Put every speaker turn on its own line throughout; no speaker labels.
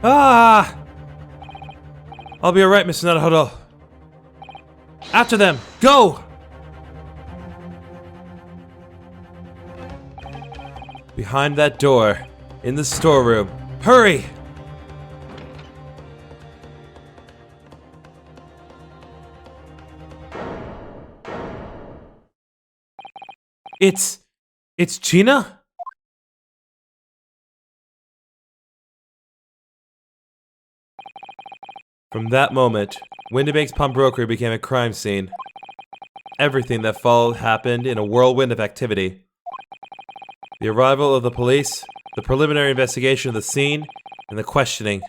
Ah! I'll be alright, Mr. Naruhodo. After them! Go! Behind that door, in the storeroom. Hurry! It's Gina? From that moment, Windibank's pawnbrokery became a crime scene. Everything that followed happened in a whirlwind of activity. The arrival of the police, the preliminary investigation of the scene, and the questioning.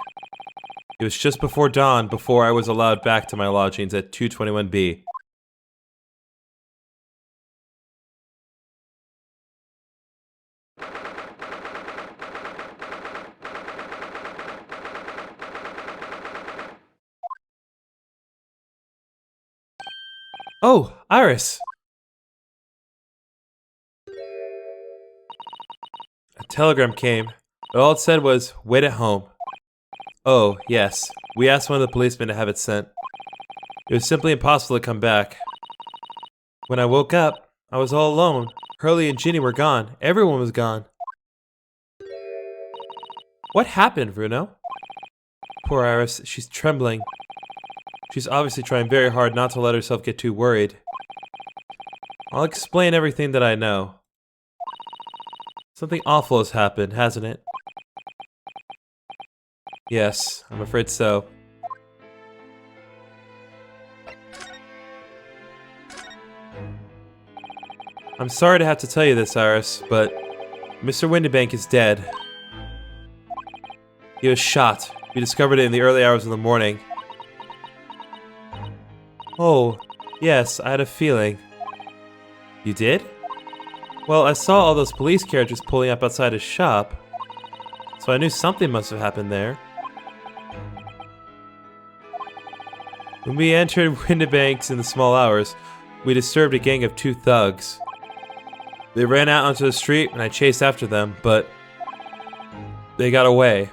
It was just before dawn before I was allowed back to my lodgings at 221B. Oh, Iris! A telegram came, but all it said was, wait at home. Oh, yes, we asked one of the policemen to have it sent. It was simply impossible to come back. When I woke up, I was all alone. Hurley and Ginny were gone. Everyone was gone. What happened, Bruno? Poor Iris, she's trembling. She's obviously trying very hard not to let herself get too worried. I'll explain everything that I know. Something awful has happened, hasn't it? Yes, I'm afraid so. I'm sorry to have to tell you this, Iris, but Mr. Windibank is dead. He was shot. We discovered it in the early hours of the morning. Oh, yes, I had a feeling. You did? Well, I saw all those police carriages pulling up outside his shop, so I knew something must have happened there. When we entered Windibank's in the small hours, we disturbed a gang of 2 thugs. They ran out onto the street and I chased after them, but they got away.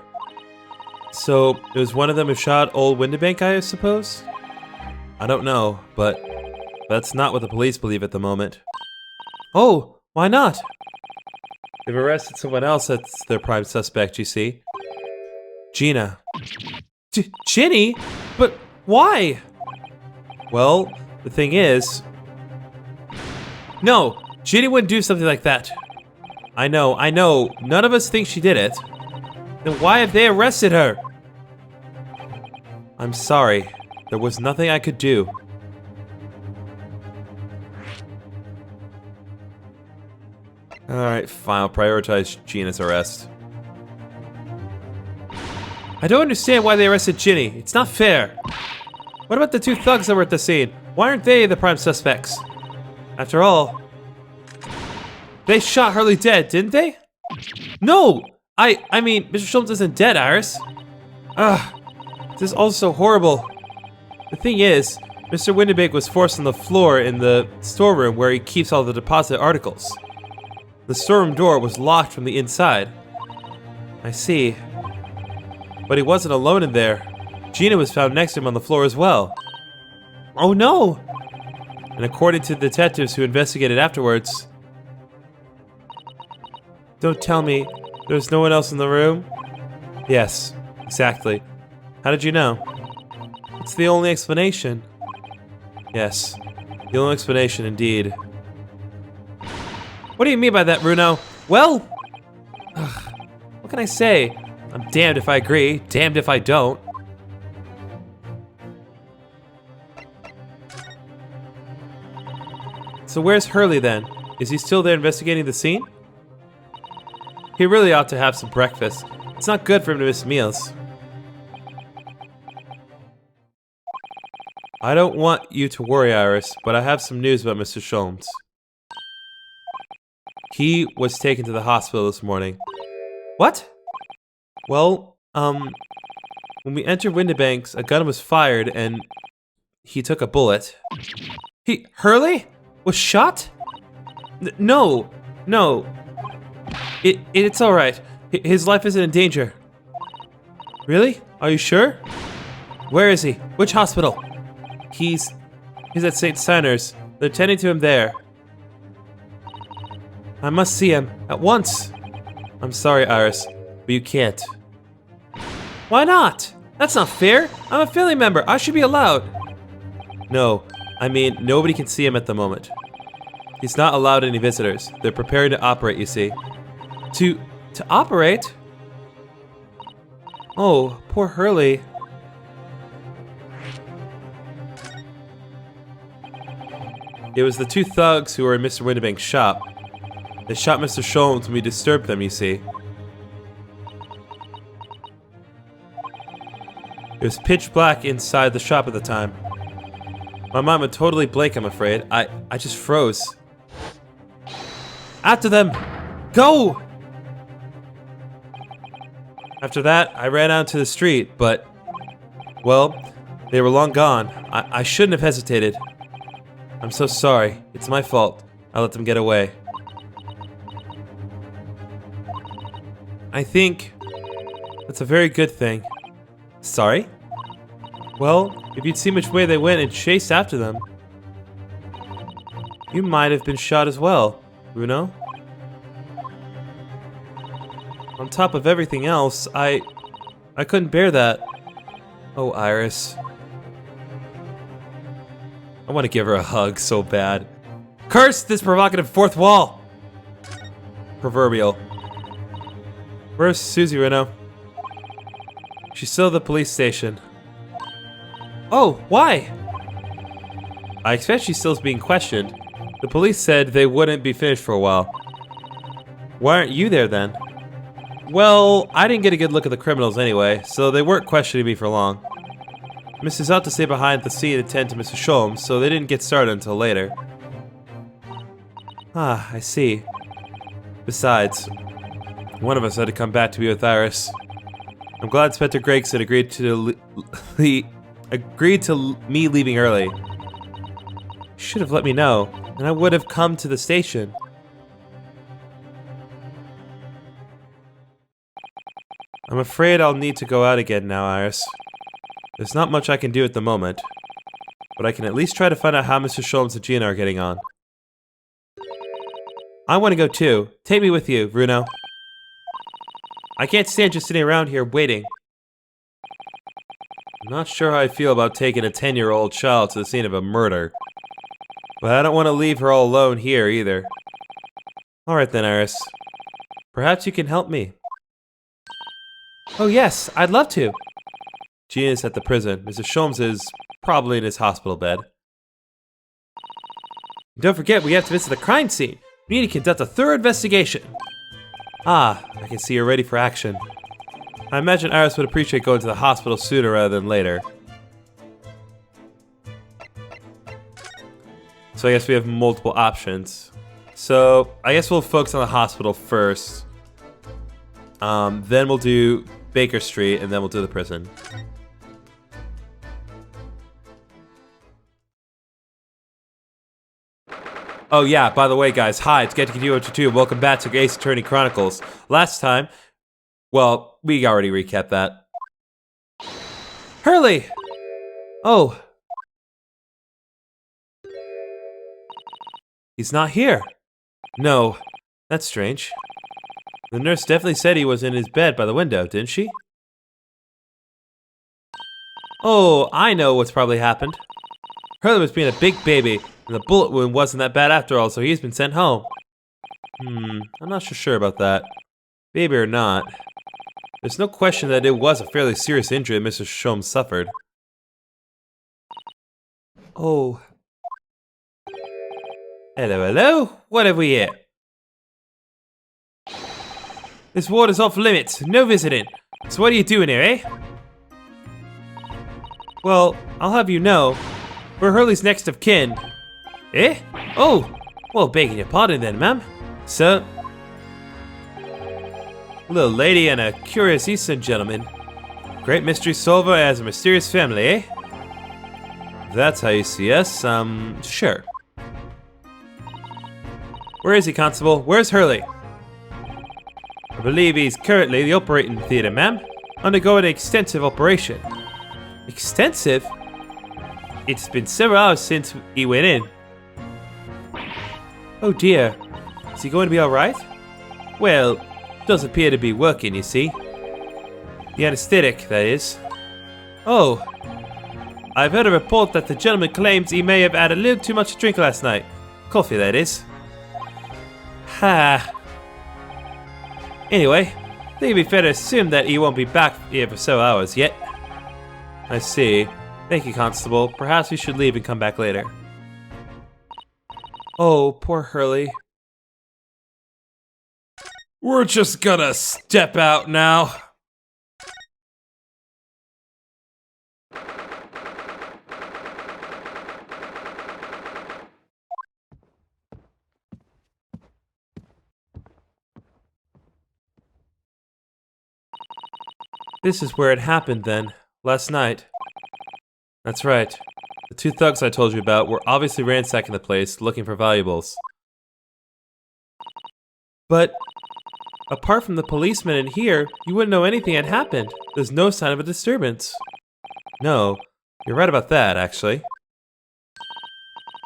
So, it was one of them who shot old Windibank, I suppose? I don't know, but that's not what the police believe at the moment. Oh, why not? They've arrested someone else that's their prime suspect, you see. Gina. Ginny? But why? Well, the thing is... No, Ginny wouldn't do something like that. I know. None of us think she did it. Then why have they arrested her? I'm sorry. There was nothing I could do. Alright, fine. I'll prioritize Gina's arrest. I don't understand why they arrested Ginny. It's not fair. What about the 2 thugs that were at the scene? Why aren't they the prime suspects? After all, they shot Hurley dead, didn't they? No! I mean, Mr. Schultz isn't dead, Iris. Ugh. This is all so horrible. The thing is, Mr. Windibank was forced on the floor in the storeroom where he keeps all the deposit articles. The storeroom door was locked from the inside. I see. But he wasn't alone in there. Gina was found next to him on the floor as well. Oh no! And according to the detectives who investigated afterwards... Don't tell me there's no one else in the room? Yes, exactly. How did you know? It's the only explanation. Yes, the only explanation indeed. What do you mean by that, Bruno? Well, what can I say? I'm damned if I agree, damned if I don't. So where's Hurley then? Is he still there investigating the scene? He really ought to have some breakfast. It's not good for him to miss meals. I don't want you to worry, Iris, but I have some news about Mr. Sholmes. He was taken to the hospital this morning. What? Well, when we entered Windibank's, a gun was fired and he took a bullet. Hurley? Was shot? No. It's alright. His life isn't in danger. Really? Are you sure? Where is he? Which hospital? He's at St. Siner's. They're tending to him there. I must see him at once. I'm sorry, Iris, but you can't. Why not? That's not fair. I'm a family member. I should be allowed. No, I mean, nobody can see him at the moment. He's not allowed any visitors. They're preparing to operate, you see. To operate? Oh, poor Hurley. It was the two thugs who were in Mr. Windibank's shop. They shot Mr. Sholmes when we disturbed them, you see. It was pitch black inside the shop at the time. My mind went totally blank, I'm afraid. I just froze. After them! Go! After that, I ran out to the street, but... well, they were long gone. I shouldn't have hesitated. I'm so sorry. It's my fault. I let them get away. I think that's a very good thing. Sorry? Well, if you'd seen which way they went and chased after them, you might have been shot as well, Bruno. On top of everything else, I couldn't bear that. Oh, Iris. I want to give her a hug so bad. Curse this provocative fourth wall! Proverbial. Where's Susie Reno? She's still at the police station. Oh, why? I expect she still is being questioned. The police said they wouldn't be finished for a while. Why aren't you there then? Well, I didn't get a good look at the criminals anyway, so they weren't questioning me for long. Mrs. ought to stay behind the scene and attend to Mr. Sholmes, so they didn't get started until later. Ah, I see. Besides, one of us had to come back to be with Iris. I'm glad Inspector Gregson agreed to me leaving early. You should have let me know, and I would have come to the station. I'm afraid I'll need to go out again now, Iris. There's not much I can do at the moment, but I can at least try to find out how Mr. Sholmes and Gina are getting on. I want to go too. Take me with you, Bruno. I can't stand just sitting around here waiting. I'm not sure how I feel about taking a 10-year-old child to the scene of a murder. But I don't want to leave her all alone here either. Alright then, Iris. Perhaps you can help me. Oh yes, I'd love to. Gina's at the prison. Mr. Sholmes is probably in his hospital bed. Don't forget, we have to visit the crime scene. We need to conduct a thorough investigation. Ah, I can see you're ready for action. I imagine Iris would appreciate going to the hospital sooner rather than later. So I guess we have multiple options. So I guess we'll focus on the hospital first. Then we'll do Baker Street, and then we'll do the prison. Oh yeah, by the way guys, hi, it's Get to Continue 2. Welcome back to Great Ace Attorney Chronicles. Last time, well, we already recapped that. Hurley! Oh. He's not here. No, that's strange. The nurse definitely said he was in his bed by the window, didn't she? Oh, I know what's probably happened. Hurley was being a big baby, and the bullet wound wasn't that bad after all, so he's been sent home. I'm not so sure about that. Baby or not, there's no question that it was a fairly serious injury that Mr. Sholmes suffered. Oh. Hello, hello? What have we here? This ward is off limits. No visiting. So what are you doing here, eh? Well, I'll have you know, we're Hurley's next of kin. Eh? Oh! Well, begging your pardon then, ma'am. So, a little lady and a curious Eastern gentleman. Great mystery solver as a mysterious family, eh? If that's how you see us, sure. Where is he, Constable? Where's Hurley? I believe he's currently in the operating theater, ma'am. undergoing an extensive operation. Extensive? It's been several hours since he went in. Oh dear. Is he going to be alright? Well, it does appear to be working, you see. The anesthetic, that is. Oh. I've heard a report that the gentleman claims he may have had a little too much to drink last night. Coffee, that is. Ha. Anyway, I think it'd be fair to assume that he won't be back here for several hours yet. I see. Thank you, Constable. Perhaps we should leave and come back later. Oh, poor Hurley. We're just gonna step out now. This is where it happened then, last night. That's right. The two thugs I told you about were obviously ransacking the place, looking for valuables. But apart from the policeman in here, you wouldn't know anything had happened. There's no sign of a disturbance. No, you're right about that, actually.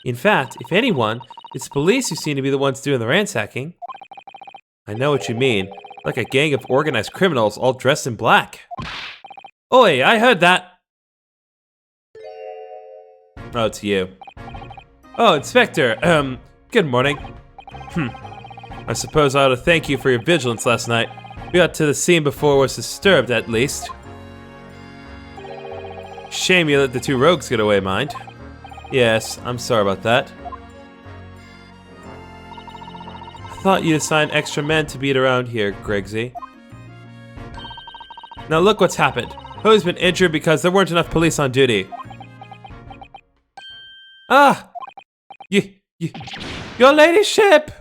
In fact, if anyone, it's police who seem to be the ones doing the ransacking. I know what you mean. Like a gang of organized criminals all dressed in black. Oi, I heard that! Oh, it's you. Oh, Inspector, good morning. I suppose I ought to thank you for your vigilance last night. We got to the scene before it was disturbed, at least. Shame you let the two rogues get away, mind. Yes, I'm sorry about that. I thought you'd assign extra men to beat around here, Gregsy. Now look what's happened. Who's been injured because there weren't enough police on duty. Ah! Your ladyship!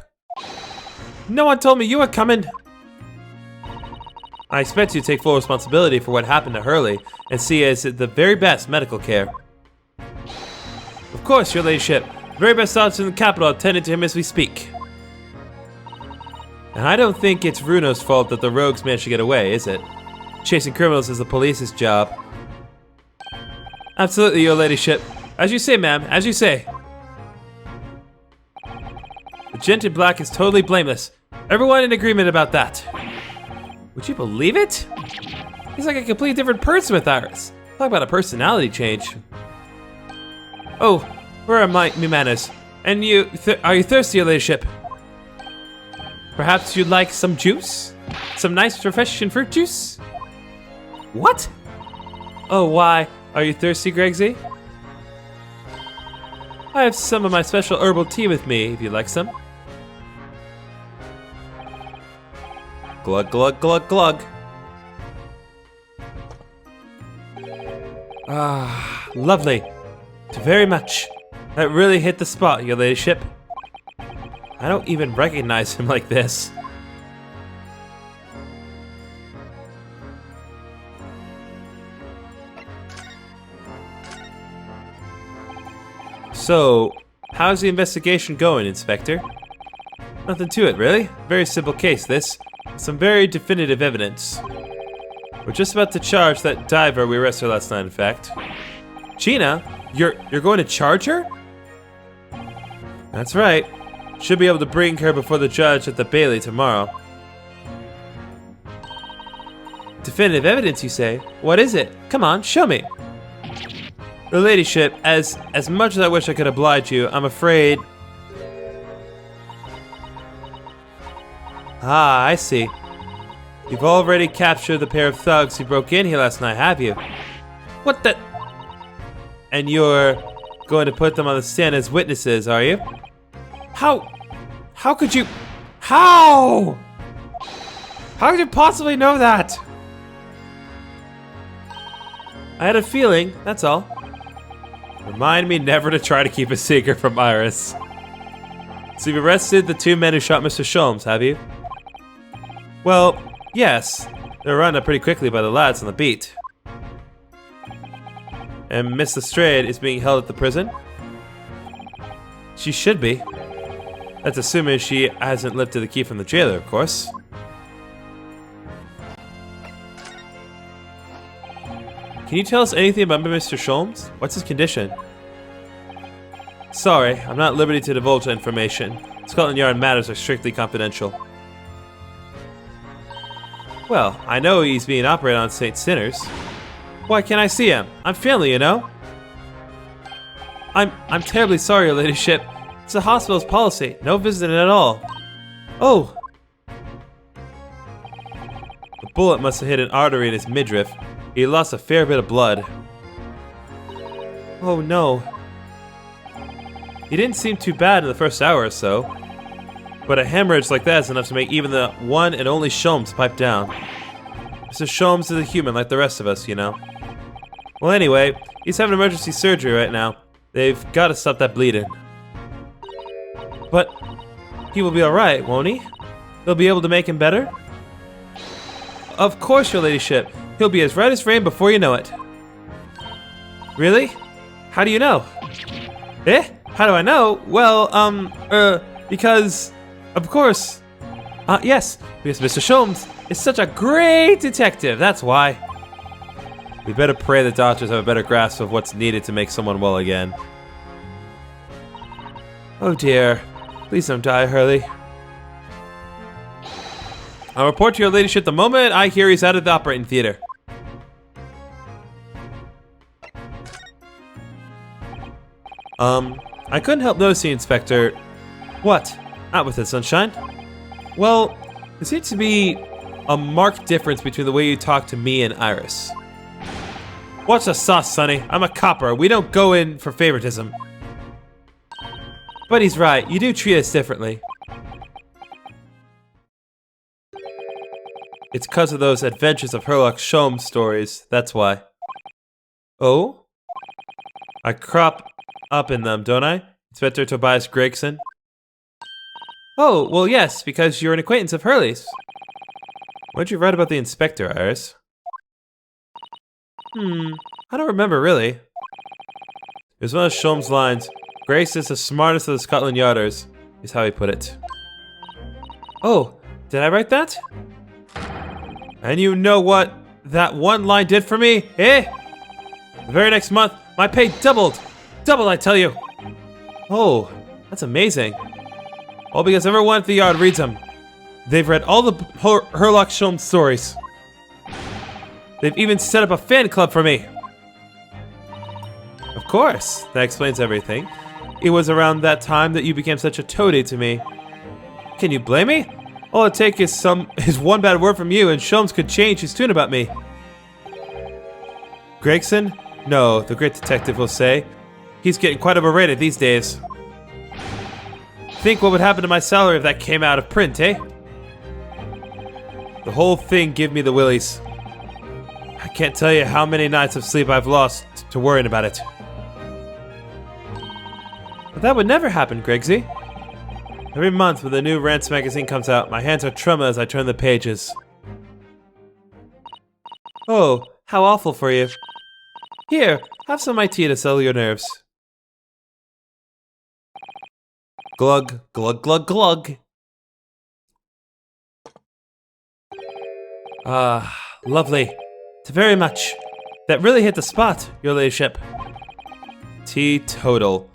No one told me you were coming. I expect you to take full responsibility for what happened to Hurley and see as the very best medical care. Of course, your ladyship. The very best officer in the capital attending to him as we speak. And I don't think it's Runo's fault that the rogues managed to get away, is it? Chasing criminals is the police's job. Absolutely, your ladyship. As you say, ma'am, as you say. The gent in black is totally blameless. Everyone in agreement about that. Would you believe it? He's like a completely different person with Iris. Talk about a personality change. Oh, where are my manners? And you, are you thirsty, your ladyship? Perhaps you'd like some juice? Some nice, refreshing fruit juice? What? Oh, why? Are you thirsty, Gregsy? I have some of my special herbal tea with me, if you'd like some. Glug, glug, glug, glug. Ah, lovely. Very much. That really hit the spot, your ladyship. I don't even recognize him like this. So, how's the investigation going, Inspector? Nothing to it, really. Very simple case, this. Some very definitive evidence. We're just about to charge that diver we arrested last night, in fact. Gina? You're going to charge her? That's right. Should be able to bring her before the judge at the Bailey tomorrow. Definitive evidence, you say? What is it? Come on, show me. Your ladyship, as much as I wish I could oblige you, I'm afraid... Ah, I see. You've already captured the pair of thugs who broke in here last night, have you? What the... And you're going to put them on the stand as witnesses, are you? How could you... How could you possibly know that? I had a feeling, that's all. Remind me never to try to keep a secret from Iris. So you've arrested the two men who shot Mr. Sholmes, have you? Well, yes. They were rounded up pretty quickly by the lads on the beat. And Miss Lestrade is being held at the prison? She should be. That's assuming she hasn't lifted the key from the jailer, of course. Can you tell us anything about Mr. Sholmes? What's his condition? Sorry, I'm not at liberty to divulge information. Scotland Yard matters are strictly confidential. Well, I know he's being operated on St. Sinners. Why can't I see him? I'm family, you know? I'm terribly sorry, your ladyship. It's the hospital's policy. No visiting at all. Oh! The bullet must have hit an artery in his midriff. He lost a fair bit of blood. Oh no. He didn't seem too bad in the first hour or so. But a hemorrhage like that is enough to make even the one and only Sholmes pipe down. Mr. Sholmes is a human like the rest of us, you know. Well anyway, he's having emergency surgery right now. They've got to stop that bleeding. But he will be alright, won't he? They'll be able to make him better? Of course, your ladyship. He'll be as right as rain before you know it. Really? How do you know? Eh? How do I know? Well, because... Of course. Yes, because Mr. Sholmes is such a great detective, that's why. We better pray the doctors have a better grasp of what's needed to make someone well again. Oh dear. Please don't die, Hurley. I'll report to your ladyship the moment I hear he's out of the operating theater. I couldn't help noticing, Inspector. What? Out with it, sunshine. Well, there seems to be a marked difference between the way you talk to me and Iris. Watch the sauce, Sonny. I'm a copper. We don't go in for favoritism. But he's right. You do treat us differently. It's because of those Adventures of Sherlock Sholmes stories. That's why. Oh? I crop up in them, don't I? Inspector Tobias Gregson? Oh, well yes, because you're an acquaintance of Hurley's. What'd you write about the inspector, Iris? I don't remember really. It was one of Sholmes' lines. Grace is the smartest of the Scotland Yarders, is how he put it. Oh, did I write that? And you know what that one line did for me, eh? The very next month, my pay doubled. Doubled, I tell you. Oh, that's amazing. All because everyone at the yard reads them. They've read all the Sherlock Sholmes stories. They've even set up a fan club for me. Of course, that explains everything. It was around that time that you became such a toady to me. Can you blame me? All it takes is one bad word from you and Sholmes could change his tune about me. Gregson? No, the great detective will say. He's getting quite overrated these days. Think what would happen to my salary if that came out of print, eh? The whole thing give me the willies. I can't tell you how many nights of sleep I've lost to worrying about it. But that would never happen, Gregsy. Every month when the new Rants magazine comes out, my hands are trembling as I turn the pages. Oh, how awful for you. Here, have some of my tea to settle your nerves. Glug, glug, glug, glug. Ah, lovely. Very much. That really hit the spot, your ladyship. Teetotal.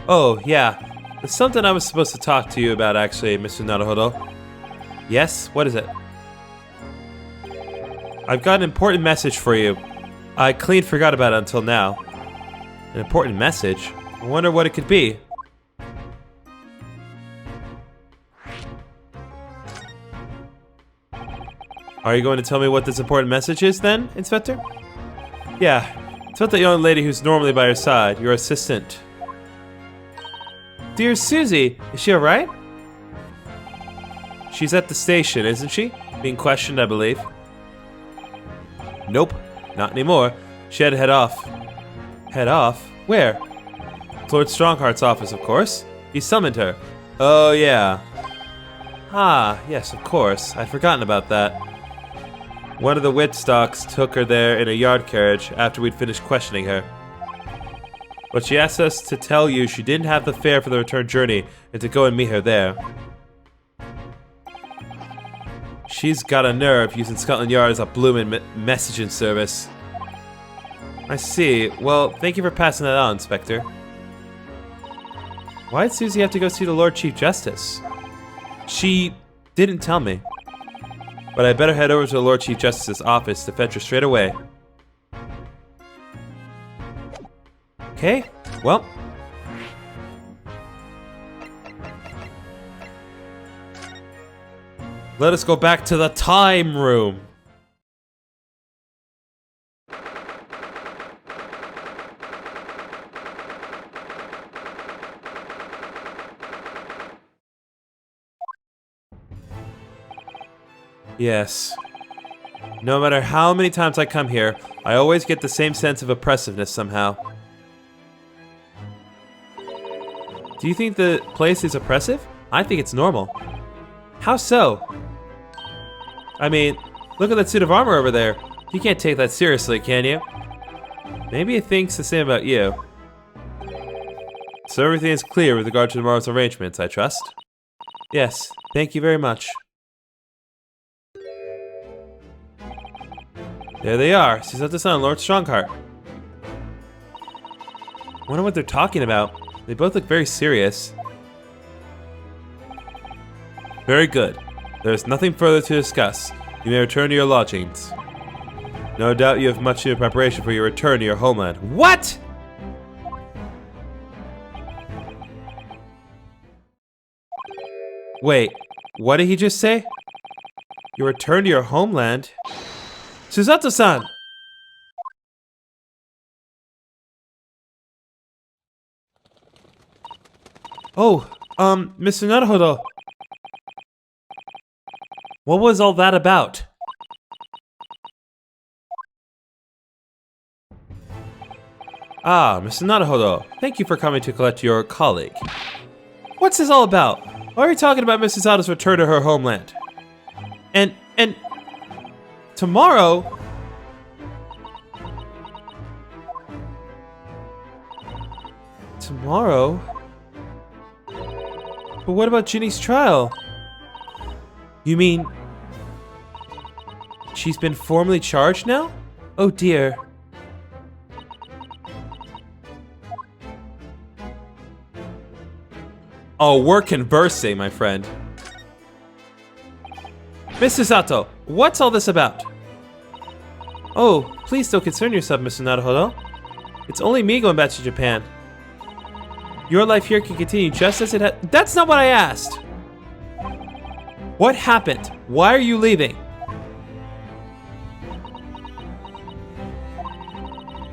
Oh, yeah. There's something I was supposed to talk to you about, actually, Mr. Naruhodo. Yes? What is it? I've got an important message for you. I clean forgot about it until now. An important message? I wonder what it could be. Are you going to tell me what this important message is then, Inspector? Yeah, it's about the young lady who's normally by your side, your assistant. Dear Susie, is she alright? She's at the station, isn't she? Being questioned, I believe. Nope, not anymore. She had to head off. Head off? Where? Lord Strongheart's office, of course. He summoned her. Oh, yeah. Ah, yes, of course. I'd forgotten about that. One of the Whitstocks took her there in a yard carriage after we'd finished questioning her. But she asked us to tell you she didn't have the fare for the return journey and to go and meet her there. She's got a nerve using Scotland Yard as a bloomin' messaging service. I see. Well, thank you for passing that on, Inspector. Why did Susie have to go see the Lord Chief Justice? She didn't tell me. But I better head over to the Lord Chief Justice's office to fetch her straight away. Okay, well. Let us go back to the time room. Yes. No matter how many times I come here, I always get the same sense of oppressiveness somehow. Do you think the place is oppressive? I think it's normal. How so? I mean, look at that suit of armor over there. You can't take that seriously, can you? Maybe it thinks the same about you. So everything is clear with regard to tomorrow's arrangements, I trust? Yes, thank you very much. There they are. She's at the son of Lord Strongheart. Wonder what they're talking about. They both look very serious. Very good. There is nothing further to discuss. You may return to your lodgings. No doubt you have much in preparation for your return to your homeland. What?! Wait, what did he just say? Your return to your homeland? Susato-san! Oh, Mr. Naruhodo. What was all that about? Ah, Mr. Naruhodo. Thank you for coming to collect your colleague. What's this all about? Why are you talking about Mrs. Sato's return to her homeland? And tomorrow? Tomorrow? But what about Ginny's trial? You mean she's been formally charged now? Oh dear. Oh, we're conversing, my friend. Mrs. Sato, what's all this about? Oh, please don't concern yourself, Mr. Naruhodo. It's only me going back to Japan. Your life here can continue just as it had. That's not what I asked! What happened? Why are you leaving?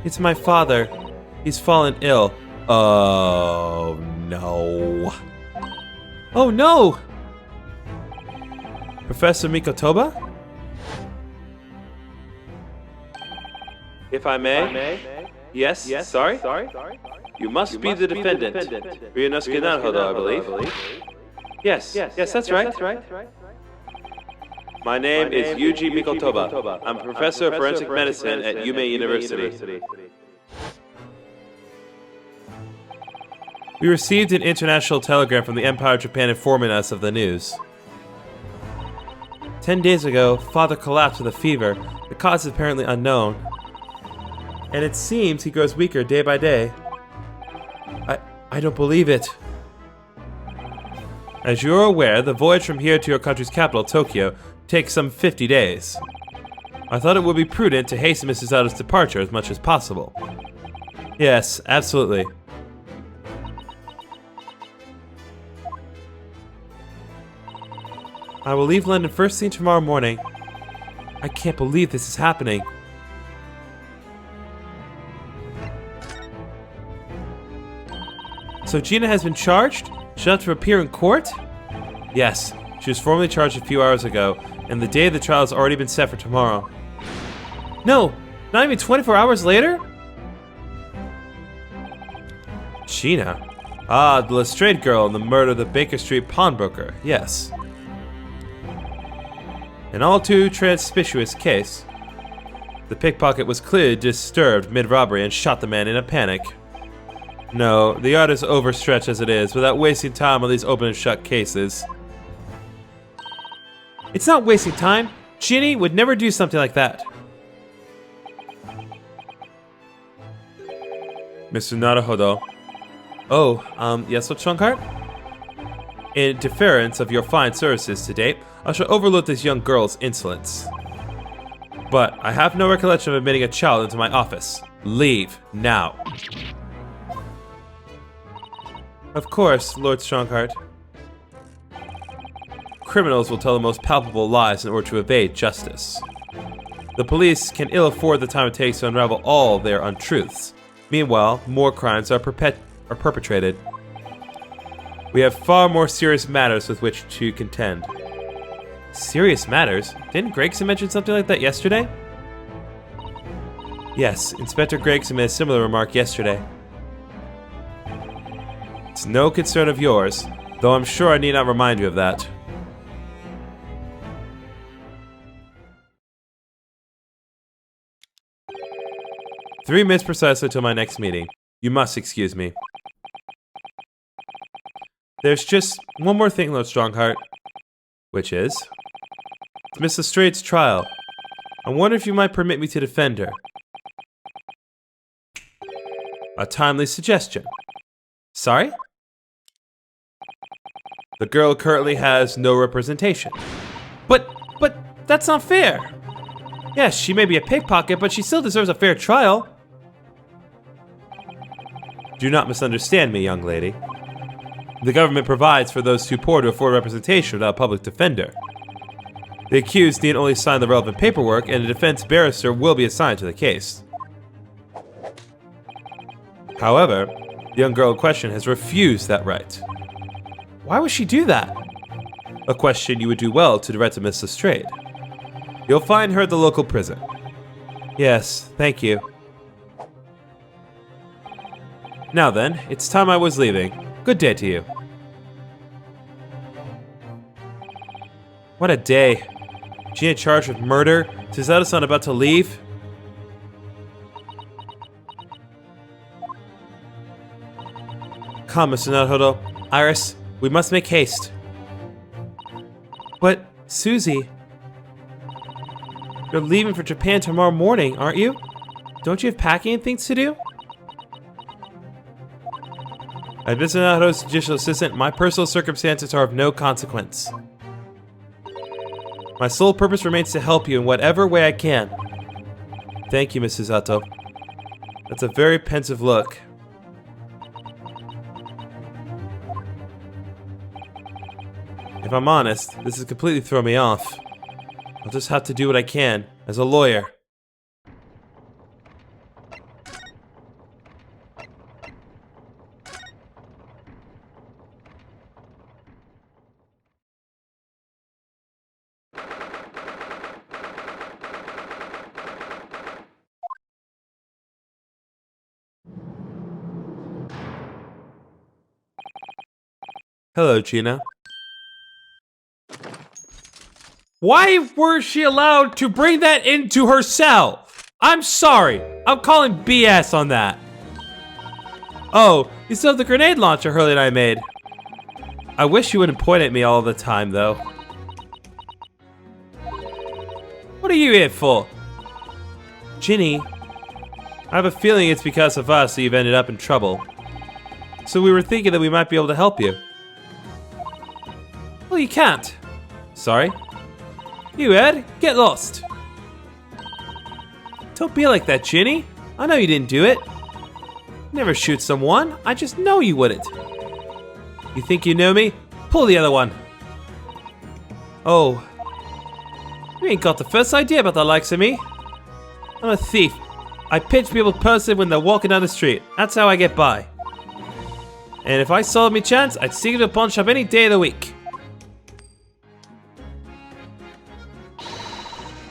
It's my father. He's fallen ill. Oh, no. Oh, no! Professor Mikotoba? If I may? Yes, sorry? You must be the defendant. Ryunosuke Naruhodo, I believe. Yes, that's right. My name is Yuji Mikotoba. I'm a professor of forensic medicine at Yume University. We received an international telegram from the Empire of Japan informing us of the news. 10 days ago, Father collapsed with a fever. The cause is apparently unknown. And it seems he grows weaker day by day. I don't believe it. As you're aware, the voyage from here to your country's capital, Tokyo, takes some 50 days. I thought it would be prudent to hasten Mrs. Sato's departure as much as possible. Yes, absolutely. I will leave London first thing tomorrow morning. I can't believe this is happening. So Gina has been charged? She'll have to appear in court? Yes, she was formally charged a few hours ago, and the day of the trial has already been set for tomorrow. No, not even 24 hours later? Gina? Ah, the Lestrade girl in the murder of the Baker Street pawnbroker, yes. An all too conspicuous case. The pickpocket was clearly disturbed mid-robbery and shot the man in a panic. No, the art is overstretched as it is, without wasting time on these open and shut cases. It's not wasting time. Ginny would never do something like that. Mr. Naruhodo. Oh, yes, what's wrong, Hart? In deference of your fine services to date, I shall overlook this young girl's insolence. But I have no recollection of admitting a child into my office. Leave, now. Of course, Lord Strongheart. Criminals will tell the most palpable lies in order to evade justice. The police can ill afford the time it takes to unravel all their untruths. Meanwhile, more crimes are perpetrated. We have far more serious matters with which to contend. Serious matters? Didn't Gregson mention something like that yesterday? Yes, Inspector Gregson made a similar remark yesterday. It's no concern of yours, though I'm sure I need not remind you of that. "3 minutes precisely till my next meeting. You must excuse me." There's just one more thing, Lord Strongheart. Which is? It's Miss Lestrade's trial. I wonder if you might permit me to defend her. A timely suggestion. Sorry? The girl currently has no representation. But that's not fair. Yes, she may be a pickpocket, but she still deserves a fair trial. Do not misunderstand me, young lady. The government provides for those too poor to afford representation without a public defender. The accused need only sign the relevant paperwork, and a defense barrister will be assigned to the case. However, the young girl in question has refused that right. Why would she do that? A question you would do well to direct to Miss Lestrade. You'll find her at the local prison. Yes, thank you. Now then, it's time I was leaving. Good day to you. What a day. Gina charged with murder. Suzato-san about to leave. Come, Mr. Naruhodo. Iris, we must make haste. But, Susie, you're leaving for Japan tomorrow morning, aren't you? Don't you have packing and things to do? As Mr. Naruhodo's judicial assistant, my personal circumstances are of no consequence. My sole purpose remains to help you in whatever way I can. Thank you, Mrs. Suzato. That's a very pensive look. If I'm honest, this has completely thrown me off. I'll just have to do what I can, as a lawyer. Hello, Gina. Why were she allowed to bring that into her cell? I'm sorry. I'm calling BS on that. Oh, you still have the grenade launcher Hurley and I made. I wish you wouldn't point at me all the time, though. What are you here for? Ginny, I have a feeling it's because of us that you've ended up in trouble. So we were thinking that we might be able to help you. Well, you can't. Sorry? You, Ed, get lost. Don't be like that, Ginny. I know you didn't do it. Never shoot someone. I just know you wouldn't. You think you know me? Pull the other one. Oh. You ain't got the first idea about the likes of me. I'm a thief. I pinch people's purses when they're walking down the street. That's how I get by. And if I saw me chance, I'd sneak into a pawn shop any day of the week.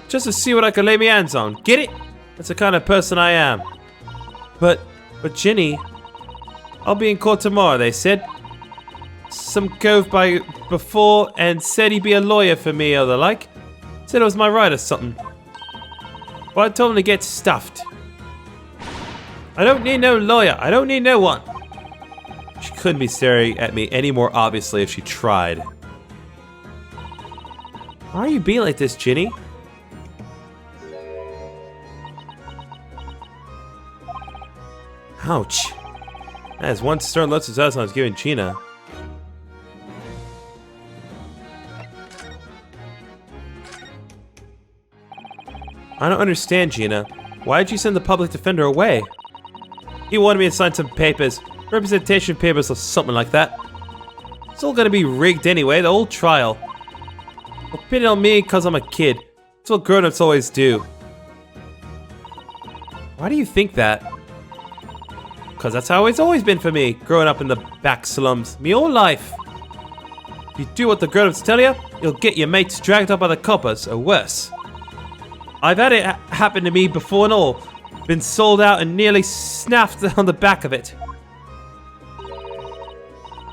Just to see what I could lay my hands on. Get it? That's the kind of person I am. But Ginny, I'll be in court tomorrow, they said. Some cove by before and said he'd be a lawyer for me or the like. Said it was my right or something. But I told him to get stuffed. I don't need no lawyer. I don't need no one. She couldn't be staring at me any more obviously if she tried. Why are you being like this, Ginny? Ouch. That is one stern look as I was giving Gina. I don't understand, Gina. Why did you send the public defender away? He wanted me to sign some papers. Representation papers or something like that. It's all gonna be rigged anyway, the whole trial. Well, pin it on me because I'm a kid. That's what grown-ups always do. Why do you think that? Because that's how it's always been for me, growing up in the back slums, me whole life. If you do what the grown-ups tell you, you'll get your mates dragged up by the coppers, or worse. I've had it happen to me before and all. Been sold out and nearly snapped on the back of it.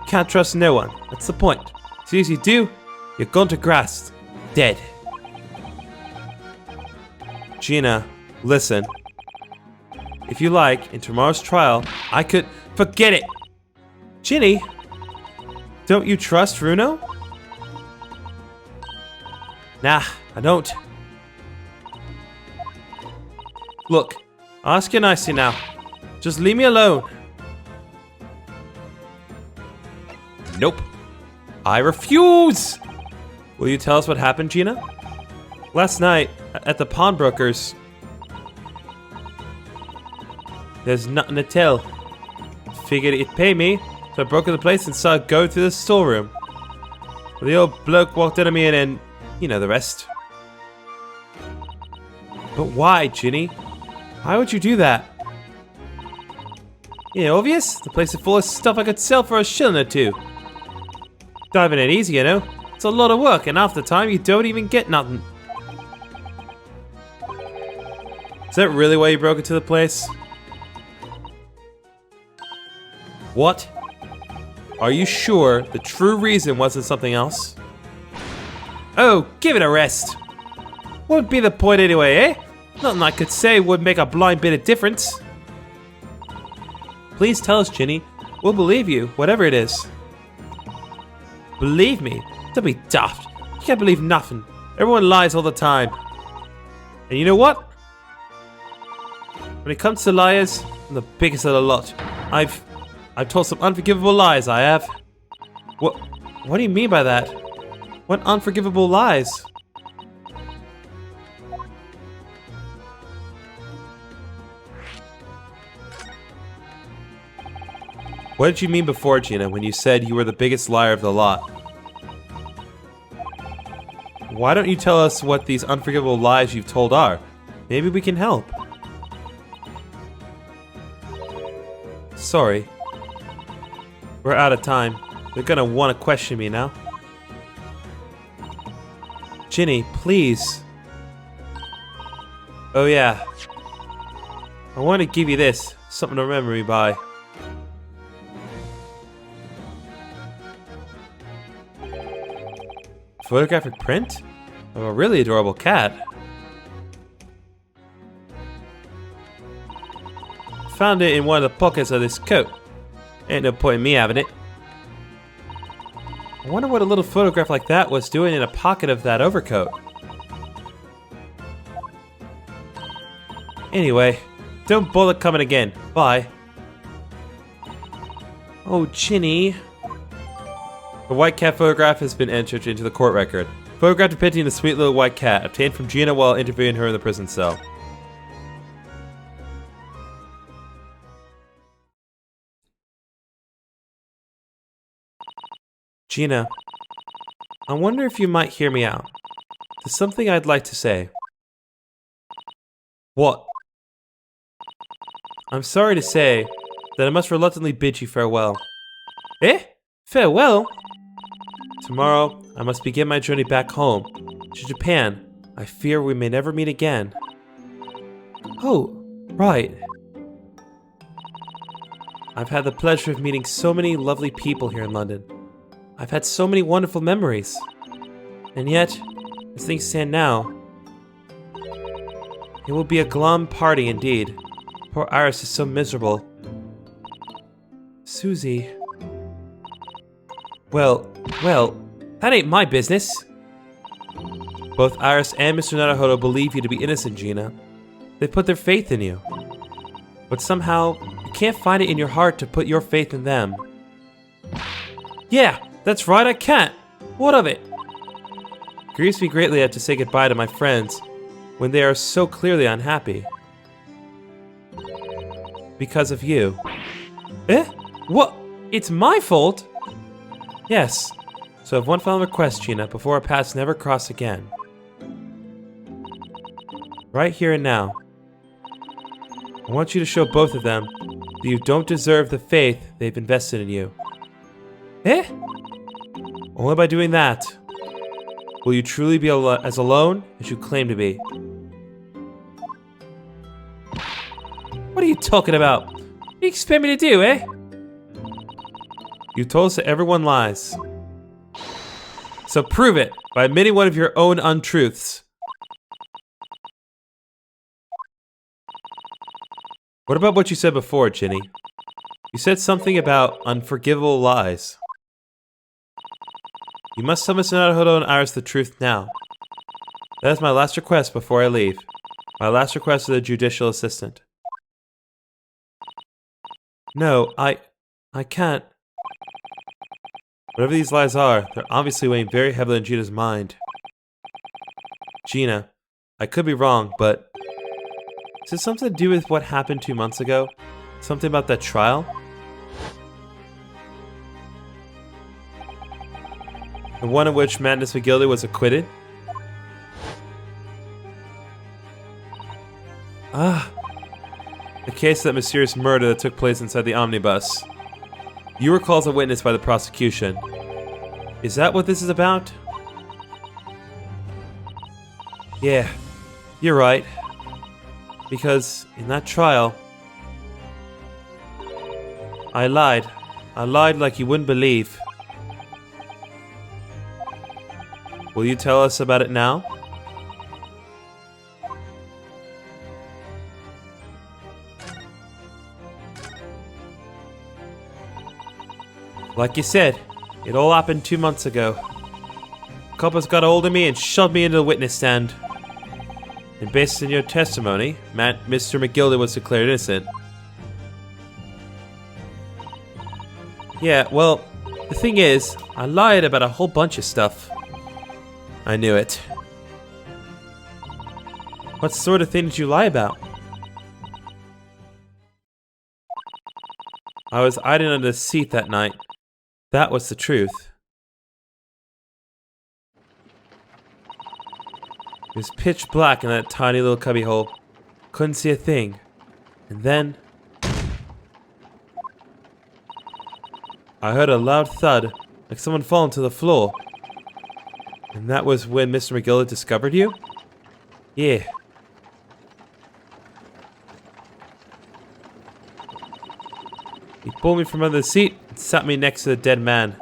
Can't trust no one, that's the point. As soon as you do, you're gone to grass. Dead. Gina, listen. If you like, in tomorrow's trial, I could... Forget it! Ginny! Don't you trust Runo? Nah, I don't. Look, I'll ask you nicely now. Just leave me alone. Nope. I refuse! Will you tell us what happened, Gina? Last night, at the pawnbroker's... There's nothing to tell. Figured it'd pay me, so I broke into the place and saw it go through the storeroom. Well, the old bloke walked out of me and then, you know the rest. But why, Ginny? Why would you do that? Yeah, obvious. The place is full of stuff I could sell for a shilling or two. Diving in easy, you know. It's a lot of work, and half the time you don't even get nothing. Is that really why you broke into the place? What? Are you sure the true reason wasn't something else? Oh, give it a rest. What would be the point anyway, eh? Nothing I could say would make a blind bit of difference. Please tell us, Ginny. We'll believe you, whatever it is. Believe me? Don't be daft. You can't believe nothing. Everyone lies all the time. And you know what? When it comes to liars, I'm the biggest of the lot. I've told some unforgivable lies, I have. What do you mean by that? What unforgivable lies? What did you mean before, Gina, when you said you were the biggest liar of the lot? Why don't you tell us what these unforgivable lies you've told are? Maybe we can help. Sorry. We're out of time. They're gonna want to question me now. Ginny, please. Oh yeah. I want to give you this. Something to remember me by. Photographic print of a really adorable cat. Found it in one of the pockets of this coat. Ain't no point in me having it. I wonder what a little photograph like that was doing in a pocket of that overcoat. Anyway, don't bother coming again. Bye. Oh, Ginny. The white cat photograph has been entered into the court record. Photograph depicting the sweet little white cat, obtained from Gina while interviewing her in the prison cell. Gina, I wonder if you might hear me out. There's something I'd like to say. What? I'm sorry to say that I must reluctantly bid you farewell. Eh? Farewell? Tomorrow, I must begin my journey back home, to Japan. I fear we may never meet again. Oh, right. I've had the pleasure of meeting so many lovely people here in London. I've had so many wonderful memories. And yet, as things stand now, it will be a glum party indeed. Poor Iris is so miserable. Susie... Well, that ain't my business. Both Iris and Mr. Naruhodo believe you to be innocent, Gina. They put their faith in you. But somehow, you can't find it in your heart to put your faith in them. Yeah, that's right, I can't. What of it? It grieves me greatly I have to say goodbye to my friends when they are so clearly unhappy. Because of you. Eh? What? It's my fault? Yes. So I have one final request, Gina, before our paths never cross again. Right here and now. I want you to show both of them that you don't deserve the faith they've invested in you. Eh? Only by doing that will you truly be as alone as you claim to be. What are you talking about? What do you expect me to do, eh? You told us that everyone lies. So prove it by admitting one of your own untruths. What about what you said before, Ginny? You said something about unforgivable lies. You must tell Mr. Naruhodo and Iris the truth now. That is my last request before I leave. My last request to the judicial assistant. No, I can't. Whatever these lies are, they're obviously weighing very heavily on Gina's mind. Gina, I could be wrong, but is this something to do with what happened 2 months ago? Something about that trial? The one in which Madness McGilded was acquitted? Ah. The case of that mysterious murder that took place inside the omnibus. You were called as a witness by the prosecution. Is that what this is about? Yeah, you're right. Because in that trial, I lied. I lied like you wouldn't believe. Will you tell us about it now? Like you said, it all happened 2 months ago. Coppers got a hold of me and shoved me into the witness stand. And based on your testimony, Mr. McGilded was declared innocent. Yeah, well, the thing is, I lied about a whole bunch of stuff. I knew it. What sort of thing did you lie about? I was hiding under the seat that night. That was the truth. It was pitch black in that tiny little cubbyhole. Couldn't see a thing. And then I heard a loud thud, like someone falling to the floor. And that was when Mr. McGilded discovered you? Yeah. He pulled me from under the seat and sat me next to the dead man.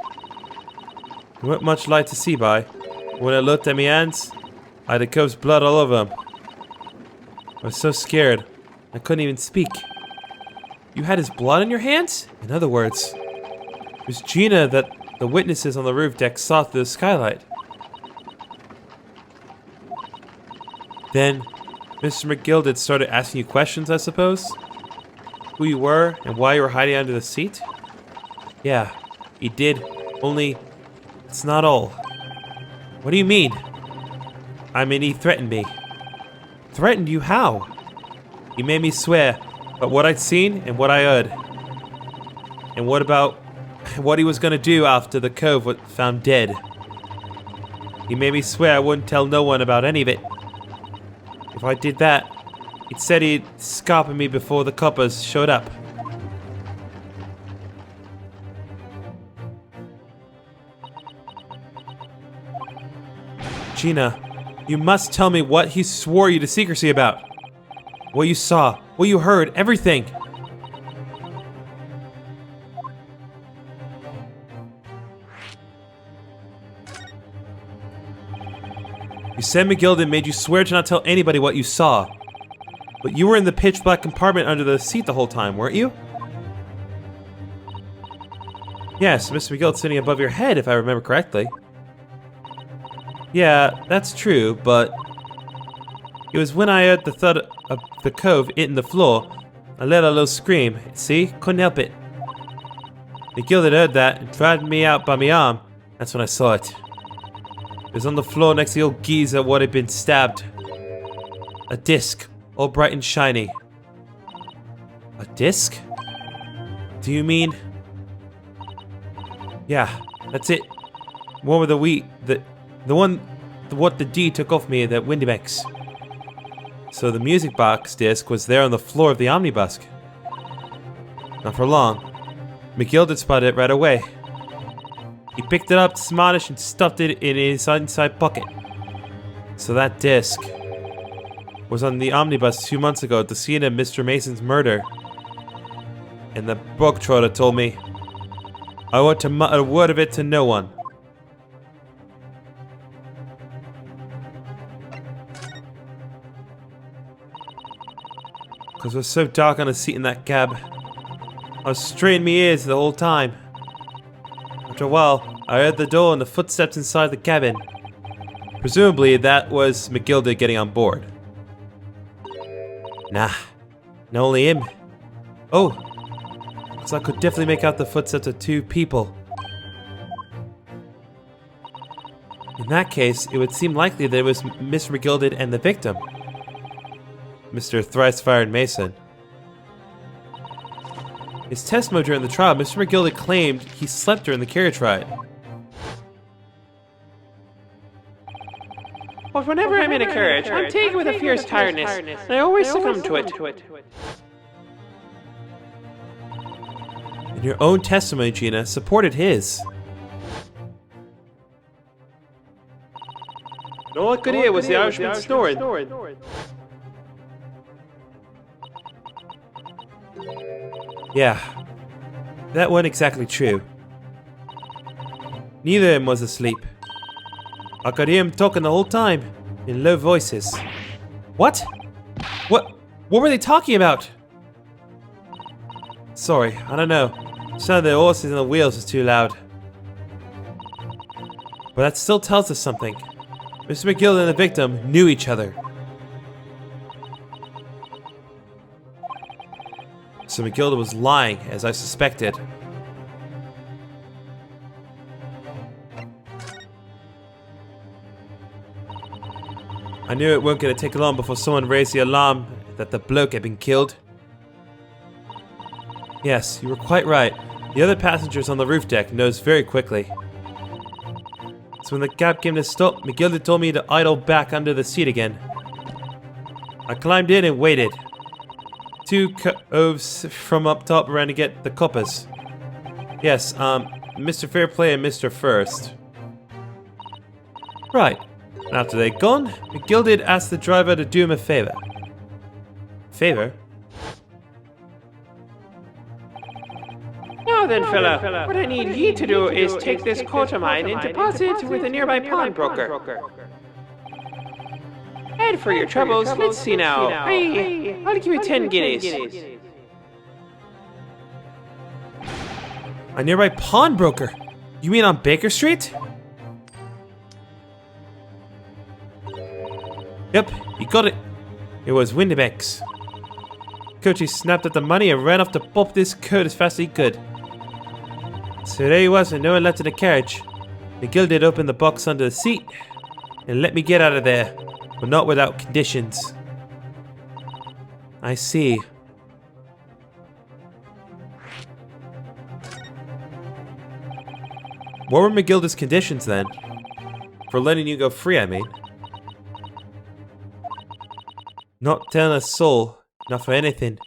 There weren't much light to see by. When I looked at me hands, I had a cub's blood all over them. I was so scared, I couldn't even speak. You had his blood on your hands? In other words, it was Gina that the witnesses on the roof deck saw through the skylight. Then, Mr. McGilded started asking you questions, I suppose? Who you were and why you were hiding under the seat? Yeah, he did, only it's not all. What do you mean? I mean, he threatened me. Threatened you how? He made me swear about what I'd seen and what I heard. And what about what he was gonna do after the cove was found dead. He made me swear I wouldn't tell no one about any of it. If I did that, he said he'd scarper me before the coppers showed up. Gina, you must tell me what he swore you to secrecy about. What you saw, what you heard, everything. You said McGilded made you swear to not tell anybody what you saw. But you were in the pitch black compartment under the seat the whole time, weren't you? Yes, Mr. McGilded sitting above your head, if I remember correctly. Yeah, that's true, but it was when I heard the thud of the cove hitting the floor, I let a little scream. See? Couldn't help it. McGilded heard that and dragged me out by my arm. That's when I saw it. It was on the floor next to the old geezer what had been stabbed. A disc, all bright and shiny. A disc? Do you mean? Yeah, that's it. One with what the D took off me at Windybanks. So the music box disc was there on the floor of the omnibus. Not for long. McGilded spotted it right away. He picked it up, smartish, and stuffed it in his inside pocket. So that disc was on the omnibus 2 months ago at the scene of Mr. Mason's murder. And the bug trotter told me I ought to mutter a word of it to no one. Because it was so dark on the seat in that cab. I was straining my ears the whole time. After a while, I heard the door and the footsteps inside the cabin. Presumably, that was McGilded getting on board. Nah, not only him. Oh, so I could definitely make out the footsteps of two people. In that case, it would seem likely that it was Mr. McGilded and the victim, Mr. Thrice-Fired Mason. His testimony during the trial, Mr. McGilded claimed he slept during the carriage ride.
But whenever I'm in a carriage, I'm taken with a fierce tiredness, and I always succumb to it.
And your own testimony, Gina, supported his.
And all I could hear was the Irishman snoring.
Yeah, that wasn't exactly true. Neither of them was asleep. I could hear him talking the whole time, in low voices. What? What were they talking about? Sorry, I don't know. Some of the horses and the wheels was too loud. But that still tells us something. Mr. McGilded and the victim knew each other. So McGilded was lying, as I suspected. I knew it weren't going to take long before someone raised the alarm that the bloke had been killed. Yes, you were quite right. The other passengers on the roof deck noticed very quickly. So when the cab came to stop, McGilded told me to idle back under the seat again. I climbed in and waited. Two coves from up top ran to get the coppers. Yes, Mr. Fairplay and Mr. First. Right. After they'd gone, McGilded asked the driver to do him a favor. Favor?
Now then, fella, what I need ye to do is take this coat of mine and deposit it with a nearby pawnbroker. And for your troubles, let's see now. I'll give you 10 guineas.
A nearby pawnbroker? You mean on Baker Street? Yep, he got it. It was Windybanks. Coachy snapped at the money and ran off to pop this coat as fast as he could. So there he was with no one left in the carriage. McGilded opened the box under the seat and let me get out of there, but not without conditions. I see. What were McGilded's conditions then? For letting you go free, I mean. Not telling a soul, not for anything,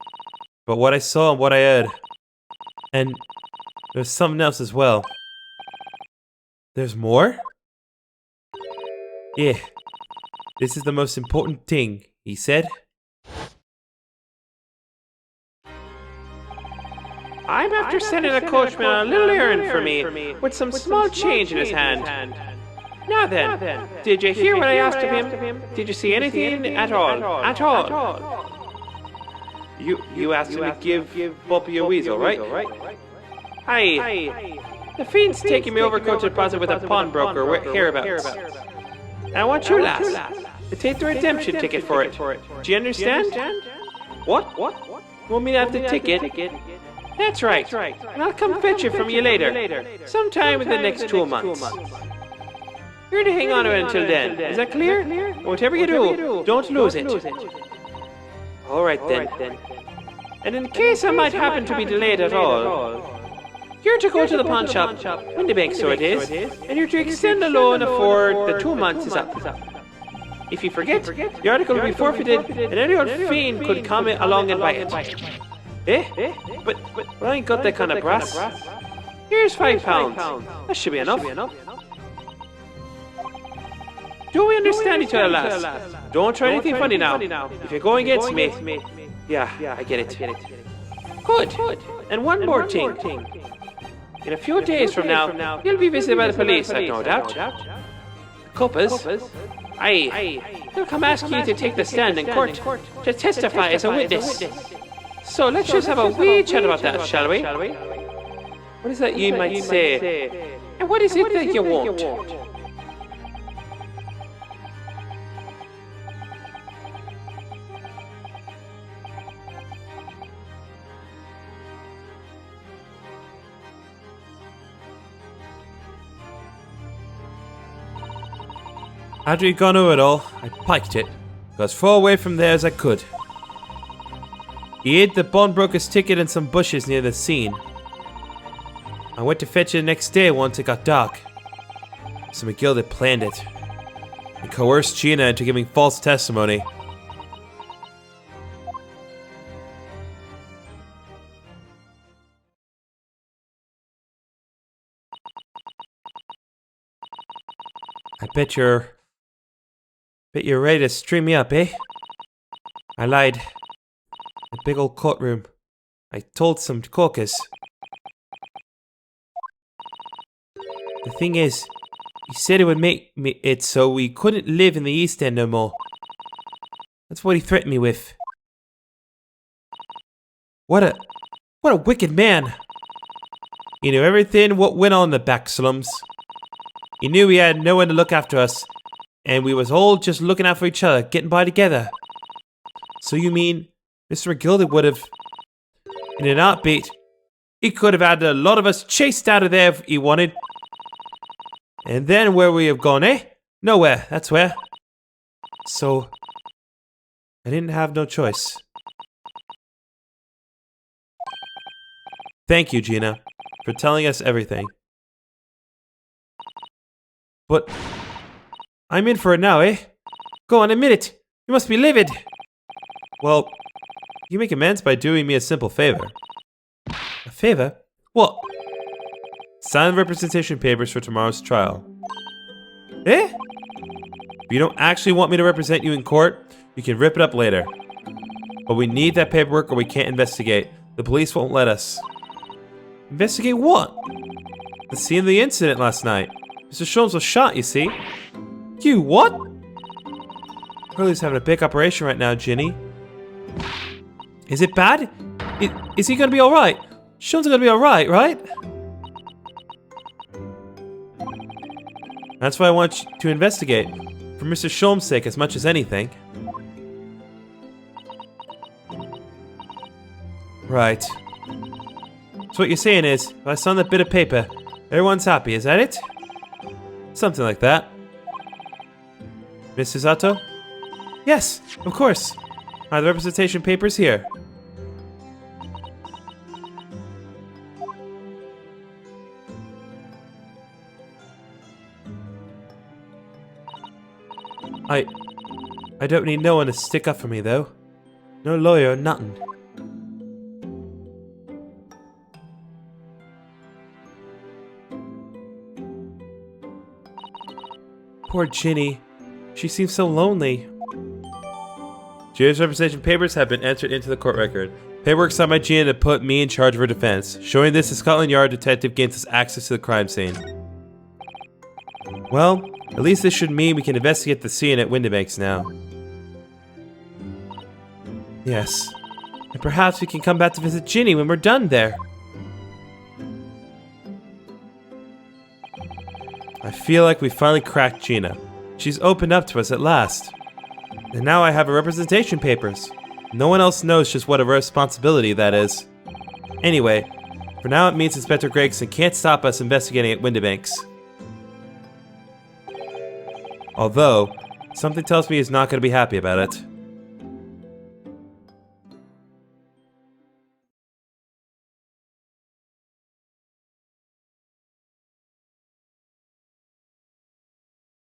but what I saw and what I heard. And there's something else as well. There's more? Yeah, this is the most important thing, he said.
I'm after sending a coachman on a little errand for me, with some small change in his hand. Now then, did you hear what I asked of him? Did you see anything at all? At all? You asked him to give Bumpy a weasel, right? Aye. The fiend's taking me over coach deposit with a pawnbroker hereabouts. I want you last to take the redemption ticket for it. Do you understand? What? You want me to have the ticket? That's right. And I'll come fetch it from you later. Sometime in the next 2 months. You're to hang on to it until then. Is that clear? Whatever you do, don't lose it. Alright then. And in case I might happen to be delayed at all, you're to go to the pawn shop, Windybank so it is, and you're to extend the loan before the 2 months is up. If you forget, the article will be forfeited, and any old fiend could come along and buy it. But I ain't got that kind of brass. Here's £5. That should be enough. Do we understand each other, lass? Don't try anything funny now. If you're going against me, yeah, I get it. Good. And one more thing. In a few days from now, you'll be visited by the police, I've no doubt. Coppers? Aye. They'll come ask you to take the stand in court to testify as a witness. So let's just have a wee chat about that, shall we? What is that you might say? And what is it that you won't?
After he'd gone over it all, I piked it. Got as far away from there as I could. He hid the pawnbroker's ticket in some bushes near the scene. I went to fetch it the next day once it got dark. So McGilded planned it. He coerced Gina into giving false testimony. I bet you're ready to string me up, eh? I lied. The big old courtroom. I told some caucus. The thing is, he said it would make it so we couldn't live in the East End no more. That's what he threatened me with. What a wicked man. He knew everything what went on in the back slums. He knew he had no one to look after us, and we was all just looking out for each other, getting by together. So you mean Mr. McGilded would have, in an heartbeat, he could have had a lot of us chased out of there if he wanted. And then where we have gone, eh? Nowhere, that's where. So, I didn't have no choice. Thank you, Gina, for telling us everything. But I'm in for it now, eh? Go on, admit it. You must be livid. Well, you make amends by doing me a simple favor. A favor? What? Sign the representation papers for tomorrow's trial. Eh? If you don't actually want me to represent you in court, you can rip it up later. But we need that paperwork or we can't investigate. The police won't let us. Investigate what? The scene of the incident last night. Mr. Sholmes was shot, you see. You what? Hurley's having a big operation right now, Ginny. Is it bad? Is he gonna be alright? Sholmes gonna be alright, right? That's why I want you to investigate. For Mr. Sholmes' sake as much as anything. Right. So what you're saying is, if I sign that bit of paper, everyone's happy, is that it? Something like that. Mrs. Otto? Yes, of course. Are the representation papers here? I don't need no one to stick up for me, though. No lawyer or nothing. Poor Ginny. She seems so lonely. Gina's representation papers have been entered into the court record. Paperwork signed by Gina to put me in charge of her defense. Showing this, the Scotland Yard detective gains us access to the crime scene. Well, at least this should mean we can investigate the scene at Windybanks now. Yes. And perhaps we can come back to visit Ginny when we're done there. I feel like we finally cracked Gina. She's opened up to us at last. And now I have her representation papers. No one else knows just what a responsibility that is. Anyway, for now it means Inspector Gregson can't stop us investigating at Windibanks. Although, something tells me he's not going to be happy about it.